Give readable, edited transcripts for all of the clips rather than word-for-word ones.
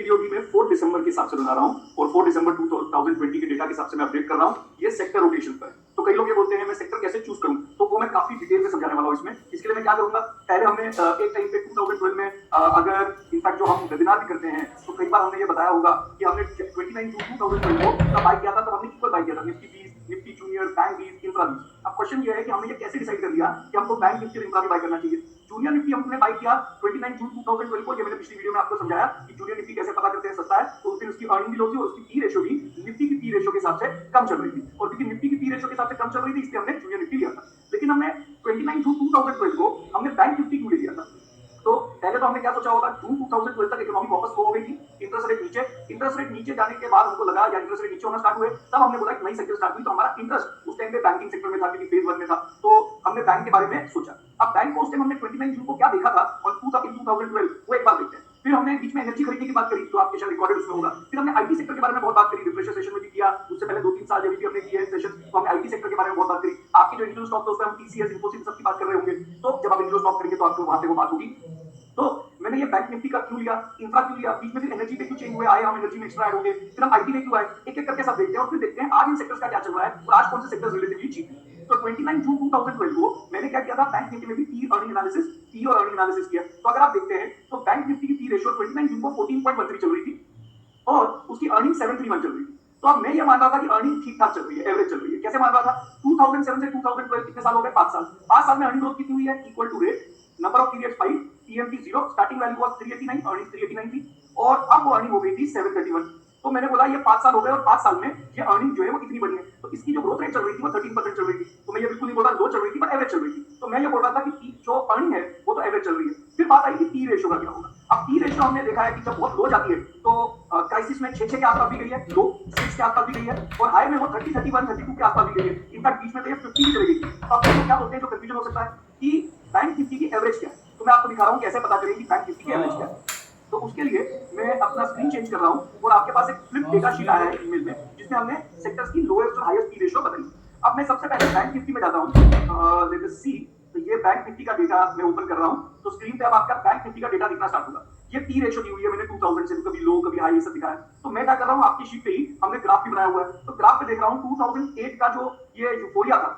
Video भी मैं 4 दिसंबर के हिसाब से बना रहा हूँ और 4 दिसंबर 2020 के डेटा के हिसाब से मैं अपडेट कर रहा हूँ। ये सेक्टर रोटेशन पर है। तो कई लोग ये बोलते हैं मैं सेक्टर कैसे चूज करूं, तो वो मैं काफी डिटेल में समझाने वाला हूं इसमें। इसके लिए मैं क्या करूंगा, पहले हमने एक टाइम पे 2012 में अगर इनफैक्ट जो हम वेबिनार भी करते हैं तो कई बार हमने ये बताया होगा कि हमने 29 जून 2012 को तब बाय किया था, तब हमने इक्वल बाय किया था Nifty 20, Nifty junior, bank 20, infra 20। अब क्वेश्चन ये है कि हमने ये कैसे डिसाइड कर लिया कि हमको बैंक निफ्टी और इंफ्रा भी बाय करना चाहिए। जूनियर निफ्टी हमने बाय किया 29 जून 2012 को। ये मैंने पिछली वीडियो में आपको समझाया कि जूनियर निफ्टी कैसे पता करते हैं सस्ता है। तो उस दिन उसकी अर्निंग भी लो थी और उसकी पी रेशियो भी निफ्टी की पी रेशियो के हिसाब से कम चल रही थी, और क्योंकि निफ्टी की पी रेशियो के हिसाब से कम चल रही थी इसलिए हमने जूनियर निफ्टी लिया था। लेकिन हमने 29 जून 2012 को हमने बैंक निफ्टी क्यों ले लिया था? तो पहले तो हमने क्या सोचा होगा, जून 2012 तक इकोनॉमी वापस हो गई थी, इंटरेस्ट रेट नीचे जाने के बाद हमको लगा या इंटरेस्ट रेट नीचे होना स्टार्ट हुए, तब हमने बोला नई सेक्टर स्टार्ट हुई। तो हमारा इंटरेस्ट उस टाइम पे बैंकिंग सेक्टर में था क्योंकि फेज 1 में था, तो हमने बैंक के बारे में सोचा। अब बैंक को उस टाइम हमने 29 जून को क्या देखा था और 2012 वो एक बार देखते हैं। फिर हमने बीच में एनर्जी खरीदने की बात करी जो आपके शायद रिकॉर्डेड उसमें होगा। फिर हमने आईटी सेक्टर के बारे में बहुत बात करी, रिफ्रेशर सेशन में भी किया, उससे पहले 2-3 साल जब भी हमने किए सेशन तो हमने आईटी सेक्टर के बारे में बहुत बात करी। आपके जो इंडिविजुअल स्टॉक दोस्त हैं हम टीसीएस, इन्फोसिस सब की बात कर रहे होंगे, तो जब आप इंडिविजुअल स्टॉक करेंगे तो आपको वहां पे वो बात होगी। तो मैंने ये बैंक निफ्टी का क्यों लिया, इंफ्रा क्यों लिया, बीच में फिर एनर्जी पे क्यों चेंज हुए, आए हम एनर्जी में एक्स्ट्रा ऐड होंगे, फिर हम आईटी में क्यों आए, एक एक करके सब देखते हैं और फिर देखते हैं आज इन सेक्टर्स का क्या चल रहा है और आज कौन से सेक्टर्स रिलेटिवली चीप है। तो 29 जून 2012 को मैंने क्या किया था, बैंक निफ्टी में भी पी और अर्निंग एनालिसिस किया। तो अगर आप देखते हैं तो बैंक निफ्टी की पी रेशियो 29 जून को 14.13 चल रही थी और उसकी अर्निंग 731 चल रही थी। तो अब मैं ये मान रहा था कि अर्निंग ठीक ठाक चल रही है, एवरेज चल रही है। कैसे मान रहा था, 2007 से 2012 कितने साल हो गए, 5 साल। 5 साल में अर्निंग ग्रोथ कितनी हुई है, equal to rate, number of periods 5, TMT 0, starting value was 389, earning 389 थी और अब वो अर्निंग हो गई थी 731। तो मैंने बोला ये 5 साल हो गए और 5 साल में ये अर्निंग जो है वो कितनी बढ़ी है। तो इसकी जो ग्रोथ रेट चल रही थी वो 13% चल रही थी। तो मैं ये बिल्कुल नहीं बोल रहा लो चल रही थी, पर एवरेज चल रही थी। तो मैं ये बोल रहा था कि जो अर्निंग है वो तो एवरेज चल रही है। फिर बात आई कि पी रेशियो का क्या होगा। अब पी रेशियो हमने देखा है कि जब बहुत लो जाती है तो क्राइसिस में 6 के आसपास भी गई है, लो 6 के आसपास भी गई है और हाई में वो 30, 31, 32 के आसपास भी गई है। इनफैक्ट बीच में तो ये 50 भी चली गई। तो आप लोग क्या बोलते हैं, जो कंफ्यूजन हो सकता है कि बैंक निफ्टी की एवरेज क्या है, तो मैं आपको दिखा रहा हूँ कैसे पता करें कि बैंक निफ्टी की एवरेज क्या है। तो उसके लिए मैं अपना स्क्रीन चेंज कर रहा हूँ और आपके पास एक फ्लिप डेटा शीट आया है ईमेल में जिसमें हमने सेक्टर्स की लोएस्ट और हाईएस्ट पी रेशियो बताई। अब मैं सबसे पहले बैंक निफ्टी में जाता हूँ, लेट अस सी। तो ये बैंक निफ्टी का डेटा मैं ओपन कर रहा हूँ। तो स्क्रीन पे अब आपका बैंक निफ्टी का डेटा दिखना स्टार्ट होगा। ये पी रेशियो दी हुई है मैंने 2000 से, कभी लो कभी हाई ये सब दिखा है। तो मैं क्या कर रहा हूँ, आपकी शीट पे ही हमने ग्राफ भी बनाया हुआ है। तो ग्राफ पे देख रहा हूँ 2008 का जो ये यूफोरिया था,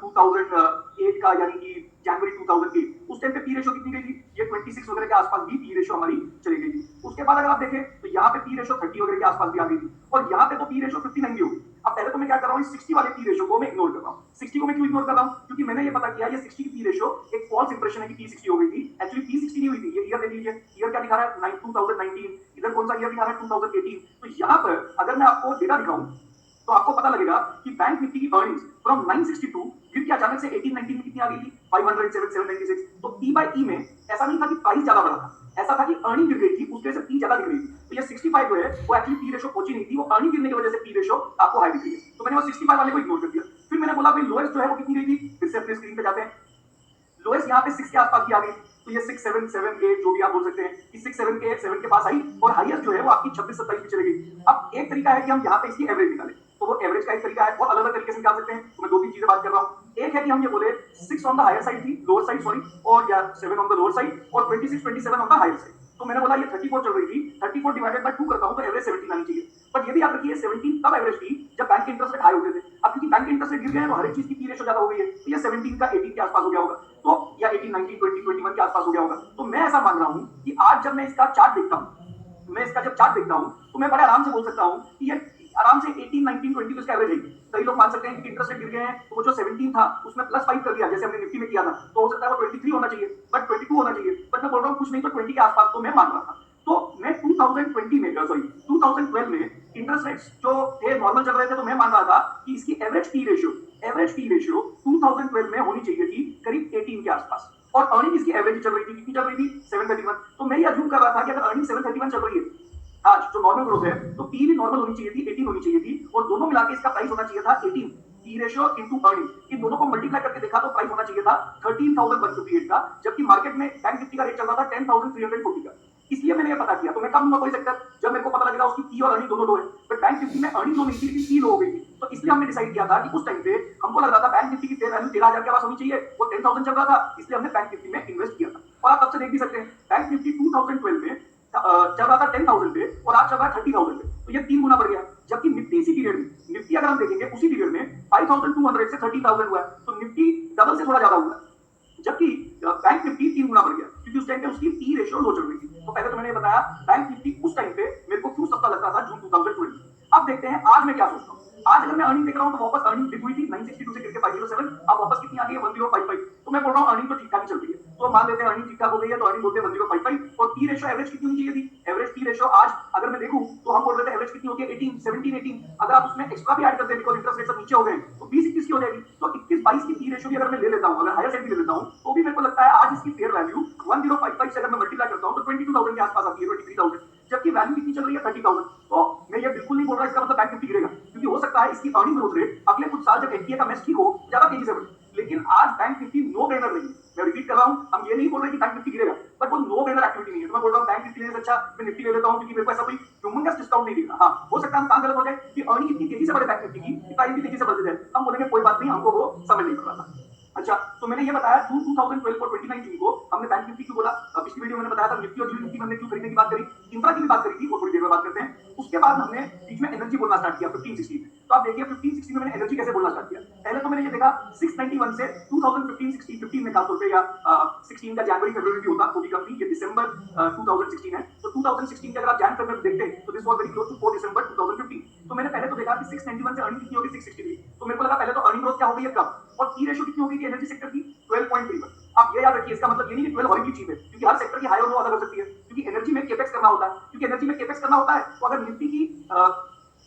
2008 का यानी कि जनवरी 2008, उस टाइम पे पी रेशियो कितनी गई थी, ये 26 वगैरह के आसपास भी पी रेशियो हमारी चली गई थी। उसके बाद अगर आप देखें तो यहाँ पे पी रेशियो 30 वगैरह के आसपास भी आ गई थी और यहाँ पे तो पी रेशियो 59 भी होगी। अब पहले तो मैं क्या कर रहा हूँ, 60 वाले पी रेशियो को मैं इग्नोर कर रहा हूँ। 60 को मैं क्यों इग्नोर कर रहा हूँ, क्योंकि मैंने ये पता किया ये 60 की पी रेशियो एक फॉल्स इंप्रेशन है कि पी 60 हो गई थी। एक्चुअली पी 60 नहीं हुई थी। ये ईयर देख लीजिए, ईयर क्या दिखा रहा है 2019, इधर कौन सा ईयर दिखा रहा है 2018। तो यहाँ पर अगर मैं आपको डेटा दिखाऊं तो आपको पता लगेगा कि बैंक निफ्टी की अर्निंग्स फ्रॉम 962 गिर के अचानक से 18-19 में कितनी आ गई थी, 507, 796। तो पी बाय ई में ऐसा नहीं था कि प्राइस ज्यादा बढ़ा था, ऐसा था कि अर्निंग गिर गई थी, उसके वजह से पी ज्यादा गिर गई थी। तो ये 65 जो है वो एक्चुअली पी रेशियो पहुंची नहीं थी, वो अर्निंग गिरने की वजह से पी रेशियो आपको हाई दिख रही है। तो मैंने वो 65 वाले को इग्नोर कर दिया। फिर मैंने बोला भाई लोएस्ट जो है वो कितनी गई थी, फिर से अपने स्क्रीन पे जाते हैं। लोएस्ट यहाँ पे 6 के आसपास की आ गई। तो ये 6, 7, 7, 8 जो भी आप बोल सकते हैं कि 6, 7 के 7 के पास आई और हाईएस्ट जो है वो आपकी 26, 27 की चली गई। अब एक तरीका है कि हम यहाँ पे इसकी एवरेज निकालें। तो वो एवरेज का एक तरीका है, बहुत अलग अलग तरीके से निकाल सकते हैं। तो मैं 2-3 चीजें बात कर रहा हूँ। एक है कि हम ये बोले 6 ऑन द हायर साइड थी, लोअर साइड सॉरी, और या 7 ऑन द लोअर साइड और 26, 27 ऑन द हायर साइड। तो मैंने बोला ये 34 चल रही थी, 34 डिवाइडेड बाय 2 करता हूं तो एवरेज 17 आनी चाहिए। बट ये भी याद रखिए 17 तब एवरेज थी जब बैंक के इंटरेस्ट रेट हाई होते थे। अब क्योंकि बैंक के इंटरेस्ट रेट गिर गए हैं तो हर एक चीज की पी रेशियो ज्यादा हो गई है, तो ये 17 का 18 के आसपास हो गया होगा, तो या 18, 19, 20, 21 के आसपास हो गया होगा। तो मैं ऐसा मान रहा हूं कि आज जब मैं इसका चार्ट देखता हूं, मैं इसका जब चार्ट देखता हूं तो मैं बड़े आराम से बोल सकता हूं कि ये आराम से 18, 19, 20 तो इसका एवरेज है। कई लोग मान सकते हैं कि इंटरेस्ट रेट गिर गए हैं तो वो जो 17 था उसमें +5 कर दिया जैसे हमने निफ्टी में किया था, तो हो सकता है वो 23 होना चाहिए, बट 22 होना चाहिए। बट मैं बोल रहा हूँ कुछ नहीं तो 20 के आसपास तो मैं मान रहा था। तो मैं 2020 में सॉरी 2012 में इंटरेस्ट रेट्स जो थे नॉर्मल चल रहे थे, तो मैं मान रहा था कि इसकी एवरेज पी रेशियो 2012 में होनी चाहिए थी करीब 18 के आसपास और अर्निंग इसकी एवरेज चल रही थी, कितनी चल रही थी 731। तो मैं ये अज्यूम कर रहा था कि अगर अर्निंग 731 चल रही है आज जो नॉर्मल ग्रोथ है, तो पी भी नॉर्मल होनी चाहिए थी, 18 होनी चाहिए थी और दोनों मिलाकर इसका प्राइस होना चाहिए था 18, पी रेशियो इनटू अर्निंग। इन दोनों को मल्टीप्लाई करके देखा तो प्राइस होना चाहिए था 13,158 का, जबकि मार्केट में बैंक निफ्टी का रेट चल रहा था 10,340 का। इसलिए मैंने ये पता किया। तो मैं कब लूंगा कोई सेक्टर जब मेरे को पता लगेगा उसकी पी और अर्निंग दोनों लो है, बट बैंक निफ्टी में अर्निंग लो नहीं थी लेकिन पी लो हो गई थी। तो इसलिए हमने डिसाइड किया था कि उस टाइम पे हमको लग रहा था बैंक निफ्टी की फेयर वैल्यू 13,000 के पास होनी चाहिए, वो 10,000 चल रहा था, इसलिए हमने बैंक निफ्टी में इन्वेस्ट किया था। और आप तब से देख भी सकते हैं बैंक निफ्टी 2012 में चल रहा था 10,000 पे और आज चल रहा है 30,000 पे, तो ये 3 गुना बढ़ गया। जबकि निफ्टी इसी पीरियड में, निफ्टी अगर हम देखेंगे उसी पीरियड में 5,200 से 30,000 हुआ है, तो निफ्टी डबल से थोड़ा ज्यादा हुआ है। जबकि बैंक निफ्टी 3 गुना बढ़ गया, क्योंकि उस टाइम पे उसकी पी रेशियो लो चल रही थी। तो पहले तो मैंने बताया बैंक निफ्टी उस टाइम पे मेरे को क्यों सस्ता लगता था, जून 2020। अब देखते हैं आज मैं क्या सोचता हूँ। आज अगर मैं अर्निंग देख रहा हूँ तो वापस अर्निंग डिप हुई थी 962 से गिरके 507, अब वापस कितनी आ गई है 1055। तो मैं बोल रहा हूँ अर्निंग तो ठीक ठाक ही चल रही है। तो मान लेते हैं अर्निंग ठीक ठाक हो गई है, तो अर्निंग बोलते हैं 1055। और पी रेशियो एवरेज कितनी होनी चाहिए थी, एवरेज पी रेशियो आज अगर मैं देखूं तो हम बोल रहे थे एवरेज कितनी होती है 18, 17, 18। अगर आप उसमें एक्स्ट्रा भी ऐड कर दें बिकॉज इंटरेस्ट रेट सब नीचे हो गए तो 20, 21 की हो जाएगी। तो 21, 22 की पी रेशियो भी अगर मैं ले लेता हूँ, अगर हायर साइड भी ले लेता हूँ, तो भी मेरे को लगता है आज इसकी फेयर वैल्यू 1055 से अगर मैं मल्टीप्लाई करता हूँ तो 22,000 के आसपास आती है, 23,000। जबकि वैल्यू कितनी चल रही है 30,000। तो मैं ये बिल्कुल नहीं बोल रहा इसका मतलब बैंक निफ्टी गिरेगा, क्योंकि हो सकता है इसकी अर्निंग ग्रोथ रेट अगले कुछ साल जब एनपीए का मैच ठीक हो ज्यादा तेजी से बढ़े। लेकिन आज बैंक निफ्टी नो ब्रेनर नहीं है। मैं रिपीट कर रहा हूं, हम ये नहीं बोल रहे कि बैंक निफ्टी गिरेगा, बट वो नो ब्रेनर एक्टिविटी नहीं है। तो मैं बोल रहा हूं बैंक निफ्टी लेने से अच्छा मैं निफ्टी ले लेता हूं, क्योंकि मेरे को ऐसा कोई ह्यूमंगस डिस्काउंट नहीं दिख रहा। हाँ, हो सकता है हम काम गलत हो जाए कि अर्निंग इतनी तेजी से बढ़े बैंक निफ्टी की कि प्राइस भी तेजी से बढ़ते जाए, हम बोलेंगे कोई बात नहीं, हमको वो समझ नहीं पड़ रहा था। अच्छा, तो मैंने ये बताया जून 2012 और 29 जून को हमने बैंक निफ्टी क्यों बोला, पिछली वीडियो में मैंने बताया था निफ्टी और निफ्टी हमने क्यों खरीदने की बात करी, इंफ्रा की भी बात करी थी, वो थोड़ी देर में बात करते हैं। उसके बाद हमने बीच में एनर्जी बोलना स्टार्ट किया 15-16 में। तो आप देखिए 15-16 में मैंने एनर्जी कैसे बोलना स्टार्ट किया। पहले तो मैंने ये देखा 691 से 2015-16, 15 में खासतौर पे या 16 का जनवरी फरवरी भी होता तो भी कम थी, ये दिसंबर 2016 है। तो 2016 के अगर आप जैन फरवरी देखते तो this was very close to 4 दिसंबर 2015। तो मैंने पहले तो देखा कि 691 से अर्निंग कितनी होगी 663। तो मेरे को लगा पहले तो अर्निंग ग्रोथ क्या हो गई है कम, और पी रेशियो कितनी होगी एनर्जी सेक्टर की 12.31। आप ये याद रखिए, इसका मतलब ये नहीं कि 12 हॉरिबली चीज है, क्योंकि हर सेक्टर की हाई और लो अलग हो सकती है, क्योंकि एनर्जी में केपेक्स करना होता है। क्योंकि एनर्जी में केपेक्स करना होता है तो अगर निफ्टी की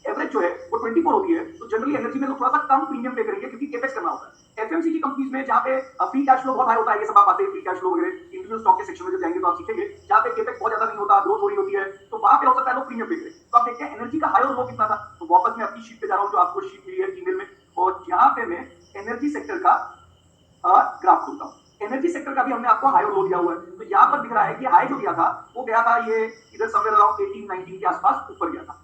एवरेज जो है वो 24 होती है, तो जनरली एनर्जी में लोग थोड़ा सा कम प्रीमियम पे करेंगे, क्योंकि केपेक्स करना होता है। एफएमसीजी कंपनीज में जहां पे फ्री कैश फ्लो बहुत हाई होता है, ये सब आप आते हैं फ्री कैश फ्लो वगैरह इंडिविजुअल स्टॉक के सेक्शन में जब जाएंगे तो आप सीखेंगे, जहां पे केपेक्स बहुत ज्यादा नहीं होता, ग्रोथ हो रही होती है, तो वहां पे हो सकता है लोग प्रीमियम पे करें। तो आप देखते हैं एनर्जी का हाई और लो कितना था। तो वापस मैं अपनी शीट पे जा रहा हूं, जो आपको शीट मिली है ईमेल में, और यहाँ पे मैं एनर्जी सेक्टर का ग्राफ खोलता हूँ। एनर्जी सेक्टर का भी हमने आपको हाई और लो दिया हुआ है। तो यहाँ पर दिख रहा है कि हाई जो दिया था वो गया था ये इधर समवेयर अराउंड 18, 19 के आसपास ऊपर गया था,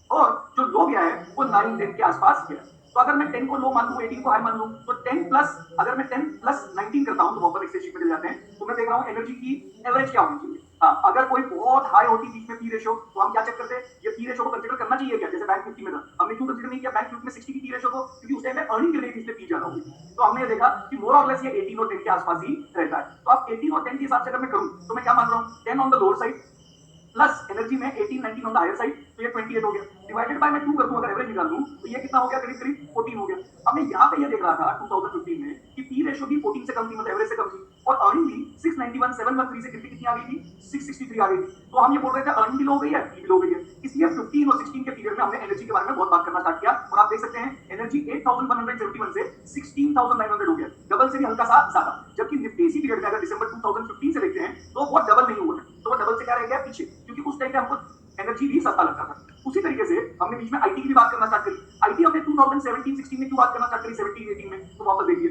और जो लो गया है वो 9, 10 के आसपास गया। तो अगर मैं 10 को लो मान लूं, 18 को हाई मान लूं, तो 10 प्लस, अगर मैं 10 प्लस 19 करता हूं तो वापस एक्सेल शीट में चले जाते हैं, तो मैं देख रहा हूं एनर्जी की एवरेज क्या होनी चाहिए। हाँ, अगर कोई बहुत हाई होती बीच में पी रेशियो, तो हम क्या चेक करते हैं, ये पी रेशियो को कंसीडर करना चाहिए क्या, जैसे बैंक निफ्टी में था। हमने क्यों कंसीडर नहीं किया बैंक निफ्टी में 60 की पी रेशियो को, क्योंकि उस टाइम में अर्निंग के लिए इसलिए पी ज्यादा होगी। तो हमने ये देखा कि मोर और लेस ये 18 और 10 के आसपास ही रहता है। तो अब 18 और 10 के हिसाब से अगर मैं करूं तो मैं क्या मान रहा हूं, 10 on the lower side plus energy में 18, 19 ऑन द हायर साइड, तो ये 28 हो गया। डिवाइडेड बाय मैं 2 कर दूं, अगर एवरेज निकाल दूं तो ये कितना हो गया, करीब करीब 14 हो गया। अब मैं यहाँ पे ये देख रहा था 2015 में कि पी रेशियो भी 14 से कम थी, मतलब एवरेज से कम थी, और अर्निंग भी 691, 713 से कितनी आ गई थी, 663 आ गई थी। तो हम ये बोल रहे थे अर्निंग भी लो हो गई है, पी भी लो हो गई है। इसलिए 15 और 16 के पीरियड में हमने एनर्जी के बारे में बहुत बात करना स्टार्ट किया, और आप देख सकते हैं एनर्जी 8,171 से 16,900 हो गया, डबल से भी हल्का सा ज्यादा। जबकि निफ्टी इसी पीरियड में अगर दिसंबर 2015 से देखते हैं तो वो डबल नहीं हुआ है, तो वो डबल से क्या रह गया पीछे, क्योंकि उस टाइम पे हमको एनर्जी भी सस्ता लगता था। उसी तरीके से हमने बीच में आईटी की भी बात करना स्टार्ट करी। आईटी हमने 2017-16 में क्यों बात करना स्टार्ट करी, 17-18 में, तो वापस देखिए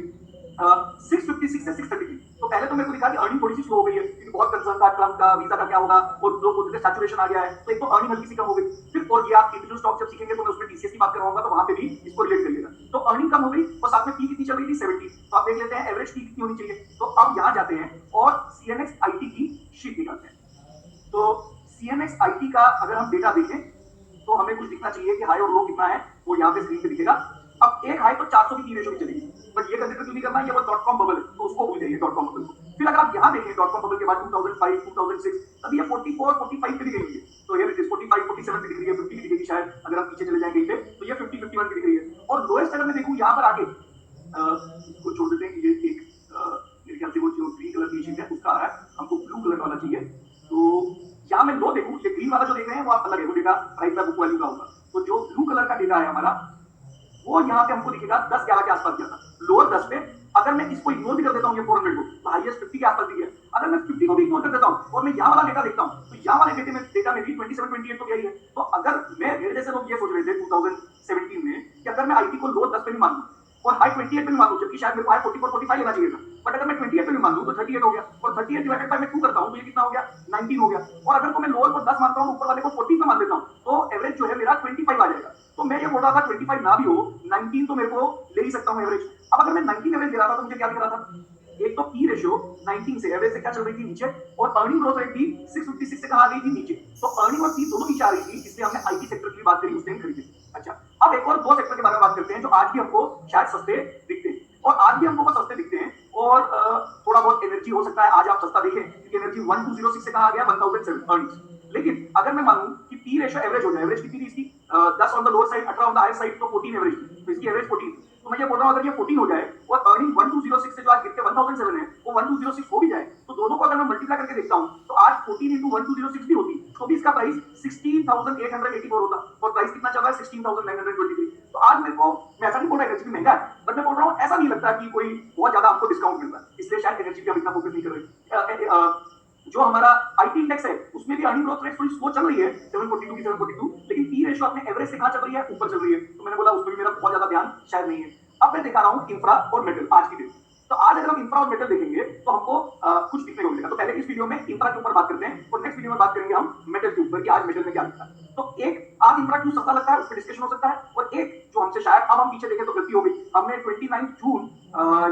656 से 633। तो पहले तो मेरे को दिखा कि अर्निंग थोड़ी सी स्लो हो गई है, क्योंकि बहुत कंसर्न था ट्रम्प का वीजा का क्या होगा, और लोग बोलते थे सैचुरेशन आ गया है, तो एक तो अर्निंग हल्की सी कम हो गई। फिर और ये आप इंडिविजुअल स्टॉक जब सीखेंगे तो मैं उसमें टीसीएस की बात करवाऊंगा, तो वहां पे भी इसको रिलेट करिएगा। तो अर्निंग कम हो गई और साथ में पी कितनी चल रही थी 70। तो आप देख लेते हैं एवरेज पी कितनी होनी चाहिए। तो अब यहाँ जाते हैं और सीएनएक्स आईटी की शीट निकालते हैं। तो सीएनएक्स आईटी का अगर हम डेटा देखें तो हमें कुछ दिखना चाहिए कि हाई और लो कितना है, वो यहाँ पे स्क्रीन पे दिखेगा। अब एक हाई तो 400 की पी रेशियो भी चलेगी, बट ये कंसीडर क्यों नहीं करना, ये वो .com बबल है, तो उसको भूल जाइए .com बबल को। फिर अगर आप यहाँ देखें .com बबल के बाद 2005, 2006, तब ये 44, 45 पे भी गई है। तो ये 45, 47 पे दिख रही है, 50 की दिखेगी शायद अगर आप पीछे चले जाएंगे कहीं पे, तो ये 50, 51 की दिख रही है। और लोएस्ट अगर मैं देखूं यहाँ पर आगे, इसको छोड़ देते हैं कि ये एक मेरे ख्याल से वो जो ग्रीन कलर की शीट है उसका आ रहा है, हमको ब्लू कलर वाला चाहिए। तो यहाँ मैं लो देखूं, ये ग्रीन वाला जो देख रहे हैं वो आप अलग है, वो data price by book value का होगा। तो जो ब्लू कलर का डेटा है हमारा, वो यहाँ पे हमको दिखेगा 10-11 के आसपास गया था, लोअर 10 पे। अगर मैं इसको इग्नोर भी कर देता हूँ ये 400 को, तो हाईएस्ट 50 के आसपास दिया। अगर मैं 50 को भी इग्नोर कर देता हूँ और मैं यहाँ वाला डेटा देखता हूँ, तो यहाँ वाले डेटा में भी 27, 28 तो गया ही है। तो अगर मैं, मेरे जैसे लोग ये सोच रहे थे 2017 में कि अगर मैं आईटी को लोअर 10 पे भी मान लूं और हाई 28 पे भी मान लूं, जबकि शायद मेरे को हाई 44, 45 लेना चाहिए था, बट अगर मैं 28 पे भी मान लूं तो 38 हो गया, और 38 डिवाइडेड बाय मैं 2 करता हूं तो ये कितना हो गया, 19 हो गया। और अगर तो मैं लोअर को 10 मानता हूं, ऊपर वाले को 14 पे मान लेता हूं, तो एवरेज जो है मेरा 25 आ जाएगा। तो मैं ये बोल रहा था 25 ना भी हो, 19 तो मेरे को ले ही सकता हूं एवरेज। अब अगर मैं 19 एवरेज ले रहा था तो मुझे क्या दिख रहा था, एक तो पी रेशियो 19 से एवरेज से क्या चल रही थी नीचे, और अर्निंग ग्रोथ रेट भी 656 से कहा आ गई थी नीचे। तो अर्निंग और पी दोनों नीचे आ रही थी, इसलिए हमने आईटी सेक्टर की बात करी, उस टाइम खरीदी। अच्छा, अब एक और दो सेक्टर के बारे में बात करते हैं जो आज भी हमको शायद सस्ते दिखते हैं, और आज भी हमको वो सस्ते दिखते हैं। और थोड़ा बहुत एनर्जी हो सकता है आज आप सस्ता देखें, क्योंकि एनर्जी 1206 से कहा गया 1007 अर्निंग्स। लेकिन अगर मैं मानूं कि पी रेशियो एवरेज हो जाए, एवरेज कितनी थी इसकी 10 on the lower side, 18 on the higher side, तो 14 एवरेज थी, तो इसकी एवरेज 14। तो मैं ये बोल रहा हूं अगर ये 14 हो जाए और अर्निंग 1206 से जो आज गिर के 1007 है वो 1206 हो भी जाए, तो दोनों को अगर मैं मल्टीप्लाई करके देखता हूं तो आज 14 इंटू 1206 भी होती, तो भी इसका प्राइस 16,884 होता, और प्राइस कितना चल रहा है 16,923। तो आज मेरे को, मैं ऐसा नहीं बोल रहा एनर्जी महंगा है, बट मैं बोल रहा हूँ ऐसा नहीं लगता कि कोई बहुत ज्यादा आपको डिस्काउंट मिल रहा है, इसलिए शायद एनर्जी पे हम इतना फोकस नहीं कर रहे। जो हमारा आईटी इंडेक्स है उसमें भी अर्निंग ग्रोथ रेट थोड़ी स्लो चल रही है 742 की 742, लेकिन पी रेशियो अपने एवरेज से कहां चल रही है, ऊपर चल रही है। तो मैंने बोला उसमें भी मेरा बहुत ज्यादा ध्यान शायद नहीं है। अब मैं दिखा रहा हूं इंफ्रा और मेटल आज की डेट। तो आज अगर हम इंफ्रा और मेटल देखेंगे तो हमको कुछ दिखने को मिलेगा। तो पहले इस वीडियो में इंफ्रा के ऊपर बात करते हैं और नेक्स्ट वीडियो में बात करेंगे हम मेटल के ऊपर कि आज मेटल में क्या दिखता है। तो एक आज इंफ्रा क्यों सस्ता लगता है उस पर डिस्कशन हो सकता है, और एक जो हमसे शायद अब हम पीछे देखें तो गलती हो गई, हमने 29 जून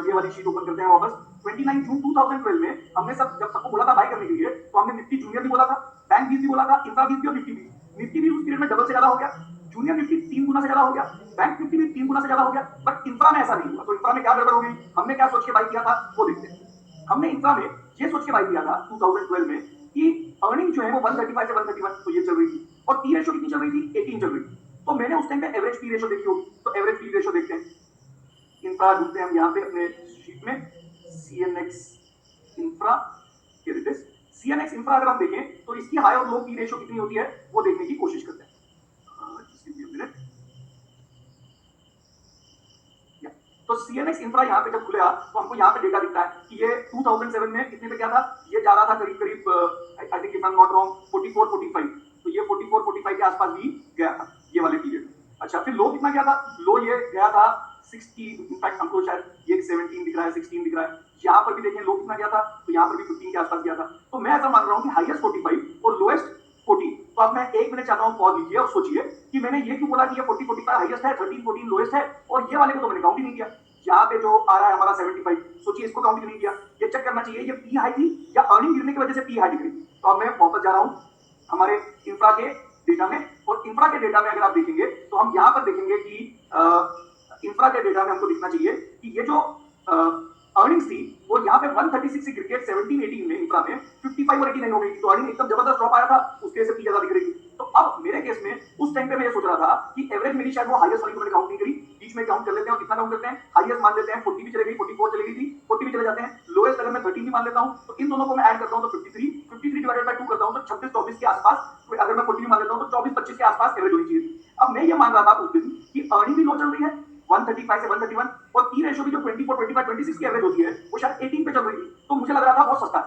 ये वाली शीट ओपन करते हैं वापस, 29 जून 2012 में हमने जब सबको बोला था बाय करने के लिए, तो हमने निफ्टी जूनियर भी बोला था, बैंक 20 भी बोला था, इंफ्रा 20 भी और निफ्टी भी। निफ्टी भी उस पीरियड में डबल से ज्यादा हो गया, जूनियर निफ्टी 3 गुना से ज्यादा हो गया, बैंक निफ्टी भी 3 गुना से ज्यादा हो गया, बट इंफ्रा में ऐसा नहीं हुआ। तो इंफ्रा में क्या गड़बड़ हो गई, हमने क्या सोच के बाय किया था वो देखते हैं। हमने इंफ्रा में ये सोच के बाय किया था 2012 में कि अर्निंग जो है वो 135 से 131 तो ये चल रही थी, और पी रेशियो कितनी चल रही थी 18 चल रही थी। तो मैंने उस टाइम पे एवरेज पी रेशियो देखी होगी, तो एवरेज पी रेशियो देखते हैं। इंफ्रा ढूंढते हैं हम यहाँ पे अपने शीट में, CNX infra, here it is CNX infra. अगर हम देखें तो इसकी हाई और लो पी रेशियो कितनी होती है वो देखने की कोशिश करते हैं। तो सीएनएक्स इंफ्रा यहाँ पे जब खुला तो हमको यहाँ पे डेटा दिखता है कि ये 2007 में कितने पे क्या था, ये जा रहा था करीब करीब I think if I am not wrong 44 45, तो ये 44 45 के आसपास भी गया था ये वाले पीरियड। अच्छा, फिर लो कितना गया था, लो ये गया था 60, इनफैक्ट हमको शायद ये 17 दिख रहा है, 16 दिख रहा है। यहाँ पर भी देखें लो कितना गया था, तो यहाँ पर भी 15 के आसपास गया था। तो मैं ऐसा मान रहा हूँ कि हाईएस्ट 45 और लोएस्ट 14। तो अब मैं 1 मिनट चाहता हूँ पॉज लीजिए और सोचिए कि मैंने ये क्यों बोला कि ये 40 45 हाईएस्ट है, 13 14 लोएस्ट है, और ये वाले को तो मैंने काउंट ही नहीं किया। यहाँ पे जो आ रहा है हमारा 75, सोचिए इसको काउंट ही नहीं किया। ये चेक करना चाहिए ये पी हाई थी या अर्निंग गिरने की वजह से पी हाई दिख रही थी। तो अब मैं वापस जा रहा हूँ हमारे इंफ्रा के डेटा में, और इंफ्रा के डेटा में अगर आप देखेंगे तो हम यहाँ पर देखेंगे कि इंफ्रा के डेटा में हमको दिखना चाहिए कि ये जो अर्निंग्स थी वो यहाँ पे 136 से गिर के 17 18 में इंफ्रा में 55 और 89 हो गई थी। तो अर्निंग एकदम जबरदस्त ड्रॉप आया था, उसके वजह से पी ज्यादा दिख रही थी। तो अब मेरे केस में उस टाइम पे मैं ये सोच रहा था कि एवरेज मेरी शायद वो हाईएस्ट वाली को मैंने काउंट नहीं करी, बीच में काउंट कर लेते हैं। और कितना काउंट करते हैं, हाईएस्ट मान लेते हैं 40 भी चले गई, 44 चली गई थी, 40 भी चले जाते हैं। लोएस्ट अगर मैं 13 भी मान लेता हूँ तो इन दोनों को मैं ऐड करता हूँ तो 53 डिवाइडेड बाय 2 करता हूँ तो 26 24 के आसपास। अगर मैं 40 भी मान लेता हूँ तो 24 25 के आसपास एवरेज होनी चाहिए। अब मैं ये मान रहा था उस दिन कि अर्निंग भी लो चल रही है 135 से 131, और पी रेशियो भी जो 24 25 26 की एवरेज होती है वो शायद 18 पे चल रही थी। तो मुझे लग रहा था बहुत सस्ता है,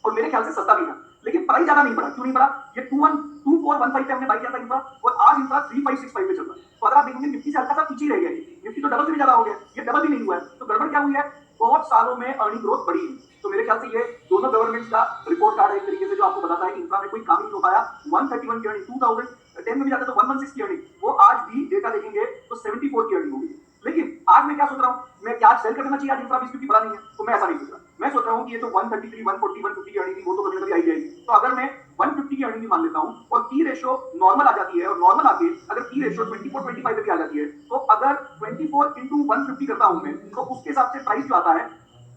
और मेरे ख्याल से सस्ता भी था, लेकिन प्राइस ज्यादा नहीं बढ़ा। क्यों नहीं बढ़ा, ये 2415 पे हमने बाय किया था इंफ्रा, और आज इंफ्रा 3565 पे चल रहा है। तो अगर आप देखेंगे निफ्टी से हल्का सा पीछे रह गया, निफ्टी तो डबल से भी ज्यादा हो गया, ये डबल भी नहीं हुआ है। तो गड़बड़ क्या हुई है, बहुत सालों में अर्निंग ग्रोथ बढ़ी है। तो मेरे ख्याल से ये दोनों गवर्नमेंट्स का रिपोर्ट कार्ड है एक तरीके से, जो आपको बताता है कि इंफ्रा में कोई काम नहीं हो पाया। 131 की अर्निंग 2010 में भी जाते तो 116 की अर्निंग, वो आज भी डेटा देखेंगे तो 74 की अर्निंग होगी। लेकिन आज मैं क्या सोच रहा हूँ, मैं क्या सेल कर देना चाहिए आज इंफ्रा 20 क्योंकि बड़ा नहीं है, तो मैं ऐसा नहीं सोच रहा। मैं सोच रहा हूँ कि ये जो 133 140 150 की अर्निंग थी वो तो कभी कभी आई जाएगी। तो अगर मैं 150 की अर्निंग भी मान लेता हूँ और पी रेशियो नॉर्मल आ जाती है, और नॉर्मल आके अगर पी रेशियो 24 25 पे भी आ जाती है, तो अगर 24 इंटू 150 करता हूँ मैं, तो उसके हिसाब से प्राइस जो आता है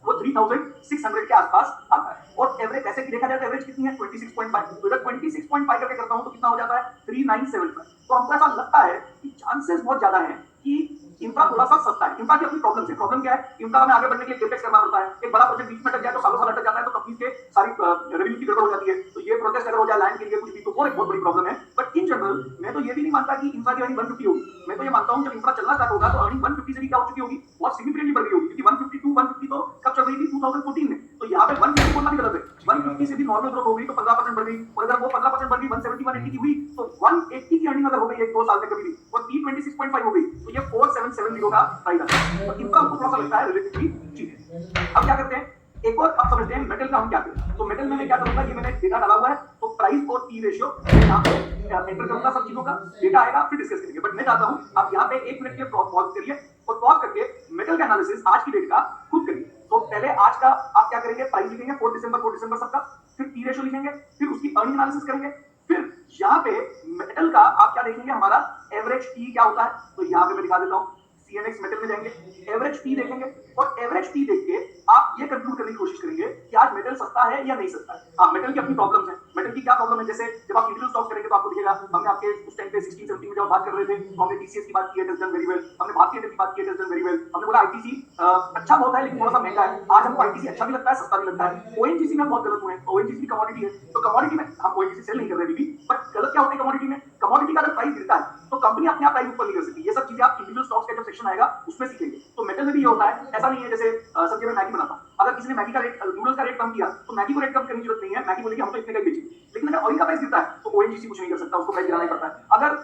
वो 3600 के आसपास आता है। और एवरेज ऐसे की देखा जाए तो एवरेज कितनी है 26.5, तो अगर 26.5 करके करता हूं तो कितना हो जाता है 3975। तो हमको ऐसा लगता है कि चांसेस बहुत ज्यादा है कि इंफ्रा थोड़ा सा सस्ता है। इंफ्रा की अपनी प्रॉब्लम है, प्रॉब्लम क्या है, इंफ्रा में आगे बढ़ने के लिए कैपेक्स करना पड़ता है। एक बड़ा प्रोजेक्ट बीच में अटक जाए तो सालों साल अटक जाता है, तो कंपनी के सारी रेवेन्यू की गड़बड़ हो जाती है। तो ये प्रोटेस्ट अगर हो जाए लैंड के लिए कुछ भी, तो वो एक बहुत बड़ी प्रॉब्लम है। बट इन जनरल मैं तो ये भी नहीं मानता कि इंफ्रा की अर्निंग 150 होगी। मैं तो ये मानता हूं जब इंफ्रा चलना स्टार्ट होगा तो अर्निंग 150 से भी क्या हो चुकी होगी, बहुत सिग्निफिकेंटली बढ़ गई होगी, क्योंकि 152 150 तो कब चल रही थी 2014 में। तो यहाँ पे 150 बोलना भी गलत है, 150 से भी नॉर्मल ग्रोथ हो गई तो 15% बढ़ गई, और अगर वो 15% बढ़ गई 170 180 की हुई तो 180 की अर्निंग अगर हो गई एक दो साल में कभी भी, और पी 26.5 हो गई, तो ये 4770 का प्राइस आता है। तो इंफ्रा हमको थोड़ा सा लगता है रिलेटिवली चीप है। अब क्या करते हैं, एक और आप समझते हैं मेटल का हम क्या करें। तो मेटल में मैं क्या करूंगा, ये मैंने डेटा डाला हुआ है, तो प्राइस और पी रेशियो यहाँ पे एंटर करूंगा, सब चीजों का डेटा आएगा फिर डिस्कस करेंगे। बट मैं चाहता हूं आप यहाँ पे 1 मिनट के पॉज करिए, और पॉज करके मेटल का एनालिसिस आज की डेट का खुद करिए। तो पहले आज का आप क्या करेंगे, प्राइस लिखेंगे 4 दिसंबर सबका, फिर पी रेशो लिखेंगे, फिर उसकी अर्निंग एनालिसिस करेंगे, फिर यहाँ पे मेटल का आप क्या देखेंगे, हमारा एवरेज पी क्या होता है, तो यहाँ पे मैं दिखा देता हूँ। सीएनएक्स मेटल में जाएंगे, एवरेज पी देखेंगे, और एवरेज पी देख के आप ये कंक्लूड करने की कोशिश करेंगे कि आज मेटल सस्ता है या नहीं सस्ता है। हाँ, मेटल की अपनी प्रॉब्लम्स है। मेटल की क्या प्रॉब्लम है, जैसे जब आप इंडिविजुअल स्टॉक्स करेंगे तो आपको दिखेगा, हमने आपके उस टाइम पे 16-17 में जब बात कर रहे थे तो हमने टीसीएस की बात की, it has done very well, हमने भारतीय एयरटेल की बात की, it has done very well, हमने बोला आईटीसी अच्छा बहुत है लेकिन थोड़ा सा महंगा है। आज हमको आईटीसी अच्छा भी लगता है, सस्ता भी लगता है। ओएनजीसी में बहुत गलत हुए हैं, ओएनजीसी की कमोडिटी है, तो कमोडिटी में हम ओएनजीसी सेल नहीं कर रहे अभी, बट गलत क्या होता है कमोडिटी में, कमोडिटी का अगर प्राइस गिरता है तो कंपनी अपने आप प्राइस ऊपर नहीं कर सकती। ये सब चीजें आप इंडिविजुअल स्टॉक्स का जब सेक्शन आएगा उसमें सीखेंगे। तो मेटल में भी ये होता है, ऐसा नहीं है जैसे सब जगह मैगी बनाता हूं, अगर किसी ने मैगी का रेट, नूडल्स का रेट कम किया तो मैगी को रेट कम करने की जरूरत नहीं है, मैगी बोलेगी हम तो इतने का बेचेंगे। लेकिन अगर ऑयल का प्राइस गिरता है तो ओएनजीसी कुछ नहीं कर सकता, उसको प्राइस गिराना ही पड़ता है। अगर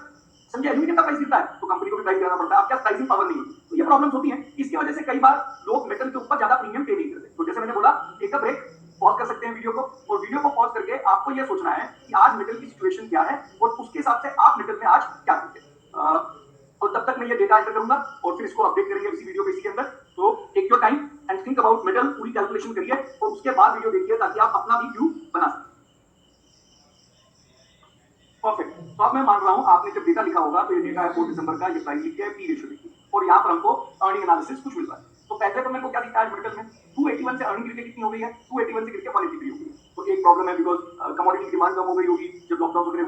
समझे एल्यूमिनियम का प्राइस गिरता है तो कंपनी को भी प्राइस गिराना पड़ता है, आपके पास प्राइसिंग पावर नहीं है। तो ये प्रॉब्लम्स होती हैं, इसकी वजह से कई बार लोग मेटल के ऊपर ज्यादा प्रीमियम पे नहीं करते। तो जैसे मैंने बोला, एक ब्रेक पॉज कर सकते हैं वीडियो को, और वीडियो को पॉज करके आपको ये सोचना है कि आज मेटल की सिचुएशन क्या है और उसके हिसाब से आप मेटल में आज क्या करते हैं। और तब तक मैं ये डेटा एंटर करूंगा और फिर इसको अपडेट करेंगे इसी वीडियो पे, इसी के अंदर। तो take your time and think about metal, पूरी कैलकुलेशन करिए और उसके बाद वीडियो देखिए ताकि आप अपना भी व्यू बना सकें। परफेक्ट। तो अब मैं मान रहा हूं आपने जब डेटा लिखा होगा तो ये डेटा है 4 दिसंबर का, ये प्राइस लिखी है, पी रेशियो लिखी है, और यहाँ पर हमको अर्निंग एनालिसिस कुछ मिल रहा है। तो पहले तो मेरे को क्या दिखता है मेटल में 281 से अर्निंग गिर के कितनी हो गई है, 281 से गिर के 183 हो गई है। तो एक प्रॉब्लम है बिकॉज कमोडिटी की डिमांड कम हो गई होगी जब लॉकडाउन वगैरह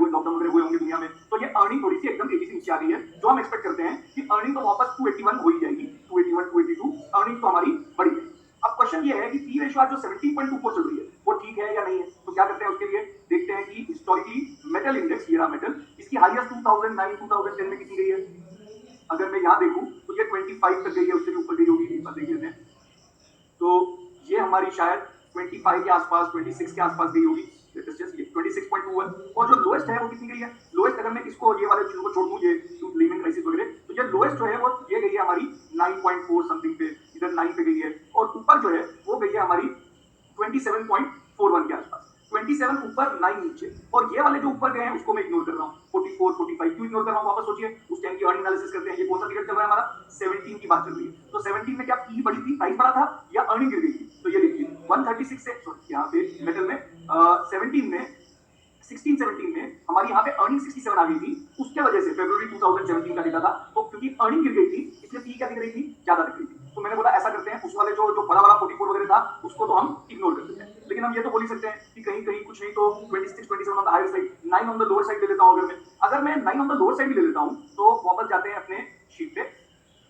हुए होंगे दुनिया में, तो ये अर्निंग थोड़ी सी एकदम तेजी से नीचे आ गई है। जो हम एक्सपेक्ट करते हैं कि अर्निंग तो वापस 281 हो ही जाएगी, 281 282 अर्निंग तो हमारी बढ़ी है। अब क्वेश्चन ये है कि पी रेशियो आज जो 17.24 चल रही है वो ठीक है या नहीं है। तो क्या करते हैं उसके लिए, देखते हैं कि हिस्टोरिकली मेटल इंडेक्स, ये रहा मेटल, इसकी हाईएस्ट 2009 2010 में कितनी गई है। अगर मैं यहाँ देखूं तो ये 25 तक गई है, उससे भी ऊपर गई होगी, एक बार देखिए। तो ये हमारी शायद 25 के आसपास, 26 के आसपास गई होगी, 26.21। और जो लोएस्ट है वो कितनी गई है, लोएस्ट अगर मैं इसको ये वाले चीजों को छोड़ दूं, ये लीमेन क्राइसिस वगैरह, तो ये लोएस्ट जो है वो ये गई है हमारी 9.4 समथिंग पे, इधर 9 पे गई है, और ऊपर जो है वो गई है हमारी 27.41 के आसपास। 27 ऊपर 9 नीचे, और ये वाले जो ऊपर गए हैं उसको मैं इग्नोर कर रहा हूँ, 44 45 क्यों इग्नोर कर रहा हूँ, वापस सोचिए। उस टाइम की अर्निंग एनालिसिस करते हैं, ये कौन सा पीरियड चल रहा है हमारा, 17 की बात चल रही है। तो 17 में क्या पी बढ़ी थी, प्राइस बढ़ा था, या अर्निंग गिर गई थी। तो ये देखिए 136 से यहाँ पे मेटल में 17 में 16-17 में हमारी यहाँ पे अर्निंग 67 आ गई थी, उसके वजह से फरवरी 2017 का डेटा था, तो क्योंकि अर्निंग गिर गई थी इसलिए पी क्या दिख रही थी, ज्यादा दिख रही थी। तो मैंने बोला ऐसा करते हैं, उस वाले जो बड़ा वाला 44 वगैरह था उसको तो हम इग्नोर कर देते हैं, लेकिन हम ये तो बोल ही सकते हैं कि कहीं कहीं कुछ नहीं तो 26 27 on the higher side, 9 on the lower side ले लेता हूं। अगर मैं 9 ऑन द लोअर साइड भी ले लेता हूं तो वापस जाते हैं अपने शीट पे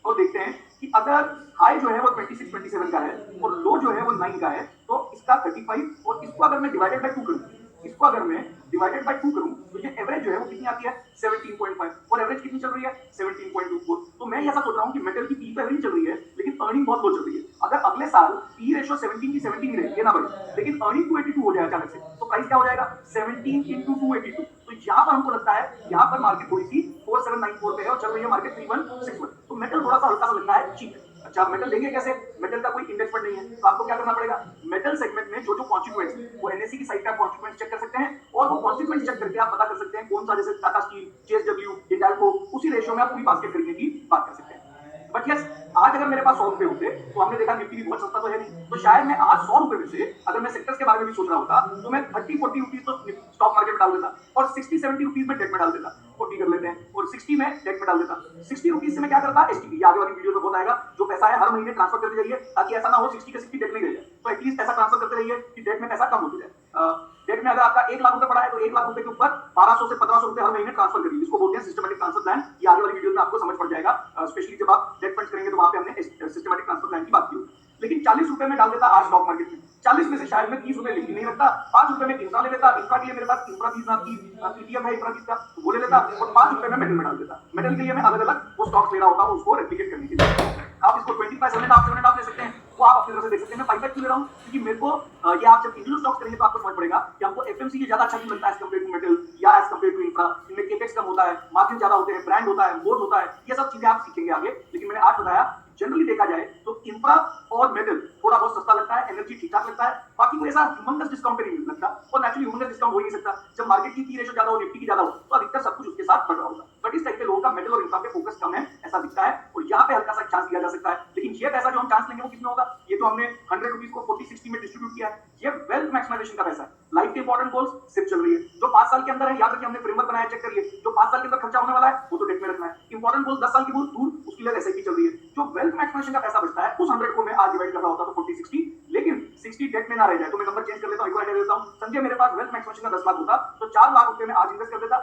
और देखते हैं कि अगर हाई जो है वो 26 27 का है और लो जो है वो 9 का है, तो इसका 35, और इसको अगर मैं डिवाइडेड बाय 2 करूं, इसको अगर मैं डिवाइडेड बाय 2 करूं तो ये एवरेज जो है वो कितनी आती है, 17.5, और एवरेज कितनी चल रही है, 17.24। तो मैं ऐसा सोच रहा हूं कि मेटल की पी पे एवरेज चल रही है लेकिन अर्निंग बहुत लो चल रही है। अगर अगले साल पी रेशियो 17 की 17 रहे, ये ना बढ़े, लेकिन अर्निंग 282 हो जाए अचानक से, तो प्राइस क्या हो जाएगा, 17 into 282। तो यहाँ पर हमको लगता है यहाँ पर मार्केट थोड़ी सी 4794 पे है और चल रही है मार्केट 3161। तो मेटल थोड़ा सा हल्का सा लगता है चीप। अच्छा, मेटल लेंगे कैसे, मेटल का कोई इंडेक्स फंड नहीं है, तो आपको क्या करना पड़ेगा, मेटल सेगमेंट में जो जो कॉन्स्टिट्यूएंट्स, वो एनएससी की साइट का कॉन्स्टिट्यूएंट्स चेक कर सकते हैं, और वो कॉन्स्टिट्यूएंट्स चेक करके आप पता कर सकते हैं कौन सा, जैसे टाटा स्टील, जेएसडब्ल्यू, हिंडाल्को, उसी रेशियो में आप पूरी बास्केट खरीदने की बात कर सकते हैं। बट यस, आज अगर मेरे पास 100 रुपए होते तो हमने देखा निफ्टी भी बहुत सस्ता तो है नहीं, तो शायद मैं आज 100 रुपए में से अगर मैं सेक्टर्स के बारे में भी सोच रहा होता तो मैं 30-40 रुपीज तो स्टॉक मार्केट में डाल देता और 60-70 रुपीज में डेट में डाल देता, 40 कर लेते हैं, और 60 में डेट में डाल देता। 60 रुपीज से मैं क्या करता, एसटीपी, आगे वाली वीडियो में बहुत आएगा, जो पैसा है हर महीने ट्रांसफर करते जाइए ताकि ऐसा ना हो 60 के 60 डेट में गए जाए, तो एटलीस्ट ऐसा ट्रांसफर करते रहिए कि डेट में पैसा कम होते जाए। डेट में अगर आपका 1 लाख रुपए पड़ा है तो 1 लाख रुपए के ऊपर 1200 से 1500 रुपए हर महीने ट्रांसफर करिए, इसको बोलते हैं सिस्टमैटिक ट्रांसफर प्लान। ये आगे वाली वीडियो में आपको समझ पड़ जाएगा, स्पेशली जब आप डेट फंड्स करेंगे तो वहां पे हमने सिस्टमैटिक ट्रांसफर प्लान की बात की। लेकिन 40 रुपए में डाल देता आज स्टॉक मार्केट में, 40 में से शायद मैं 30 रुपए लिख नहीं रखता, 5 रुपए में इंफ्रा ले लेता, इंफ्रा के लिए मेरे पास इंफ्रा बीज नाम की पीटीएफ है इंफ्रा बीज का, वो ले लेता, और 5 रुपए में मेटल में डाल देता। मेटल के लिए मैं अलग अलग वो स्टॉक्स ले रहा होता हूं उसको रेप्लिकेट करने के लिए। आप इसको 25 7.5 ले सकते हैं, वो आप अपनी तरफ से देख सकते हैं। मैं 5 क्यों ले रहा हूं, क्योंकि मेरे को ये आप जब इंडिविजुअल स्टॉक्स करेंगे तो आपको समझ पड़ेगा कि हमको एफएमसीजी ज्यादा अच्छा क्यों लगता है एज कंपेयर टू मेटल या एज कंपेयर टू इंफ्रा। इनमें केपेक्स कम होता है, मार्जिन ज्यादा होते हैं, ब्रांड होता है, मोड होता है, ये सब चीजें आप सीखेंगे आगे। लेकिन मैंने आज बताया जनरली देखा जाए तो इंफ्रा और मेटल थोड़ा बहुत सस्ता लगता है, एनर्जी ठीक ठाक लगता है, बाकी कोई ऐसा ह्यूमंगस डिस्काउंट पे नहीं लगता, और नेचुरली ह्यूमंगस डिस्काउंट हो ही नहीं सकता। जब मार्केट की पी रेशियो ज्यादा हो, निफ्टी की ज्यादा हो, तो अधिकतर सब कुछ उसके साथ बढ़ रहा होगा। बट इस टाइप के लोगों का मेटल और इंफ्रा पे फोकस कम है, ऐसा दिखता है, और यहाँ पे हल्का सा चांस दिया जा सकता है। लेकिन लेकिन ये पैसा जो हम चांस लेंगे वो किसमें होगा? ये तो हमने 100 रुपीज को 40-60 में डिस्ट्रीब्यूट किया है, ये वेल्थ मैक्सिमाइजेशन का पैसा है। लाइफ के इंपॉर्टेंट गोल्स सिर्फ चल रही है, जो 5 साल के अंदर है, याद रखिए हमने फ्रेमवर्क बनाया, चेक करिए, जो 5 साल के अंदर खर्चा होने वाला है वो तो डेट में रखना है। इंपॉर्टेंट गोल 10 साल की दूर, उसके लिए एसआईपी चल रही है। जो वेल्थ मैक्सिमाइजेशन का पैसा बचता है उस 100 को मैं आज डिवाइड कर रहा होता तो 40-60, लेकिन 60 डेट में ना रह जाए तो मैं नंबर चेंज कर लेता हूं, एक और आइडिया देता हूं। संजय मेरे पास वेल्थ मैक्सिमाइजेशन का 10 लाख होता तो 4 लाख रुपए में आज इन्वेस्ट कर देता,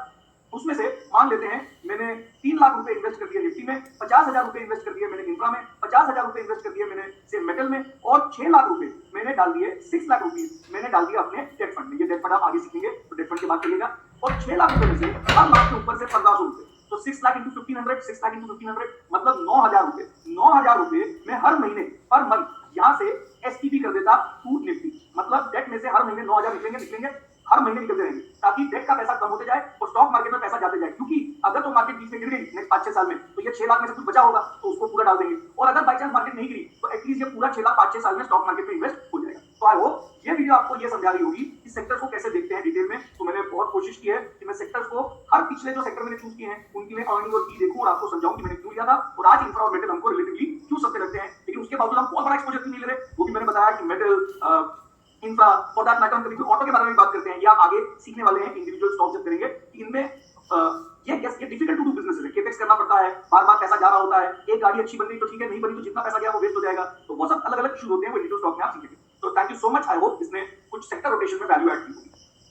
उसमें से मान लेते हैं मैंने 3 लाख रुपए इन्वेस्ट कर दिए निफ्टी में, 50,000 रुपए इन्वेस्ट कर दिए मैंने इंफ्रा में, 50,000 रुपए इन्वेस्ट कर दिए मैंने से मेटल में, और 6 लाख रुपए मैंने डाल दिए, 6 लाख रुपीस मैंने डाल दिया अपने डेट फंड में। ये डेट फंड आप आगे सीखेंगे तो डेट फंड की बात करिएगा। और 6 लाख रुपए में से हर लाख के ऊपर से 1500 रुपए, तो 6 लाख इंटू 1500, 6 लाख इंटू 1500 मतलब 9,000 रुपए। 9,000 रुपए मैं हर महीने पर मंथ यहां से एसटीपी कर देता टू निफ्टी, मतलब डेट में से हर महीने 9,000 निकलेंगे, हर महीने निकलते रहेंगे, ताकि डेट का पैसा कम होते जाए और स्टॉक मार्केट में पैसा जाते जाए। क्योंकि अगर तो मार्केट बीच में गिर गई नेक्स्ट 5-6 साल में तो ये 6 लाख में से कुछ बचा होगा तो उसको पूरा डाल देंगे, और अगर बाई चांस मार्केट नहीं गिरी तो एटलीस्ट ये पूरा 6 लाख 5-6 साल में स्टॉक मार्केट में इन्वेस्ट हो जाएगा। तो आई होप ये वीडियो आपको ये समझा रही होगी कि सेक्टर्स को कैसे देखते हैं डिटेल में। तो मैंने बहुत कोशिश की है कि मैं सेक्टर्स को हर पिछले जो सेक्टर मैंने चूज किए हैं उनकी मैं अर्निंग और की देखूं और आपको समझाऊं कि मैंने क्यों लिया था, और आज इंफ्रा और मेटल हमको रिलेटिवली क्यों सस्ते लगते हैं। लेकिन उसके बावजूद हम बहुत बड़ा एक्सपोजर क्यों नहीं ले रहे, वो भी मैंने बताया कि metal, infra, for that matter हम कभी ऑटो के बारे में बात करते हैं, या आगे सीखने वाले हैं इंडिविजुअल स्टॉक जब करेंगे कि इनमें ये डिफिकल्ट टू डू बिजनेस है, केपेक्स करना पड़ता है, बार-बार पैसा जा रहा होता है, एक गाड़ी अच्छी बन गई तो ठीक है, नहीं बनी तो जितना पैसा गया वो वेस्ट हो जाएगा, तो वो सब अलग-अलग इश्यूज होते हैं, वो इंडिविजुअल स्टॉक में आप सीखेंगे। तो thank you so much, I hope इसने कुछ सेक्टर रोटेशन में वैल्यू ऐड की होगी।